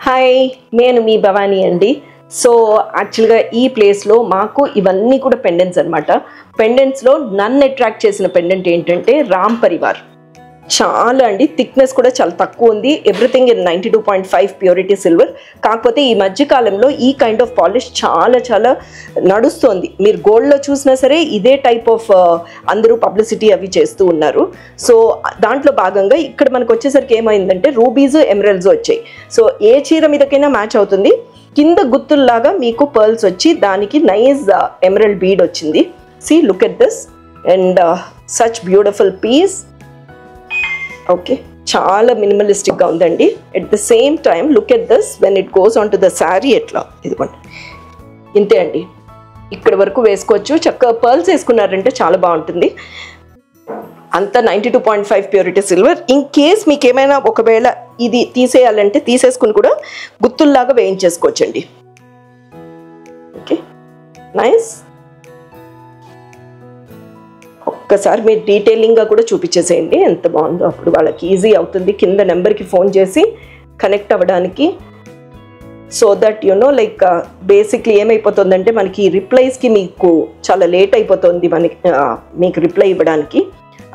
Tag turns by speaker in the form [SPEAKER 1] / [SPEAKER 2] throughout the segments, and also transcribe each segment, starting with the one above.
[SPEAKER 1] Hi, నేను మీ భవానీ అండి. So యాక్చువల్గా ఈ ప్లేస్లో మాకు ఇవన్నీ కూడా పెండెంట్స్ అనమాట. పెండెంట్స్లో నన్ను అట్రాక్ట్ చేసిన పెండెంట్ ఏంటంటే రామ్ పరివార్. చాలా అండి, థిక్నెస్ కూడా చాలా తక్కువ ఉంది. Everything in 92.5 purity silver. కాకపోతే ఈ మధ్యకాలంలో ఈ కైండ్ ఆఫ్ పాలిష్ చాలా చాలా నడుస్తోంది. మీరు గోల్డ్లో చూసినా సరే ఇదే టైప్ ఆఫ్ అందరూ పబ్లిసిటీ అవి చేస్తూ ఉన్నారు. సో దాంట్లో భాగంగా ఇక్కడ మనకు వచ్చేసరికి ఏమైందంటే రూబీస్, ఎమరల్డ్స్ వచ్చాయి. సో ఏ చీర మీదకైనా మ్యాచ్ అవుతుంది. కింద గుత్తుల్లాగా మీకు పర్ల్స్ వచ్చి దానికి నైస్ ఎమరల్డ్ బీడ్ వచ్చింది. See, look at this and such beautiful piece. Okay, చాలా మినిమలిస్టిక్గా ఉందండి. At the same time look at this when it goes on to the sari. ఎట్లా ఇదిగోండి, ఇంతే అండి. ఇక్కడ వరకు వేసుకోవచ్చు. చక్కగా పర్ల్స్ వేసుకున్నారంటే చాలా బాగుంటుంది. అంతా 92.5 ప్యూరిటీ సిల్వర్. ఇన్ కేస్ మీకు ఏమైనా ఒకవేళ ఇది తీసేయాలంటే తీసేసుకుని కూడా గుత్తుల్లాగా వేయించేసుకోవచ్చండి. Okay, nice. ఒక్కసారి మీరు డీటెయిలింగ్గా కూడా చూపించేసేయండి ఎంత బాగుందో. అప్పుడు వాళ్ళకి ఈజీ అవుతుంది కింద నెంబర్కి ఫోన్ చేసి కనెక్ట్ అవ్వడానికి. So that you know like basically ఏమైపోతుందంటే మనకి రిప్లైస్కి మీకు చాలా లేట్ అయిపోతుంది మీకు రిప్లై ఇవ్వడానికి.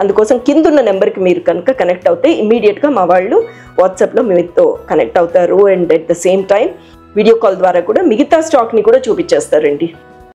[SPEAKER 1] అందుకోసం కింద ఉన్న నెంబర్కి మీరు కనుక కనెక్ట్ అవుతే ఇమ్మీడియట్గా మా వాళ్ళు వాట్సాప్లో మీతో కనెక్ట్ అవుతారు. And at the same time video call ద్వారా కూడా మిగతా స్టాక్ని కూడా చూపించేస్తారండి.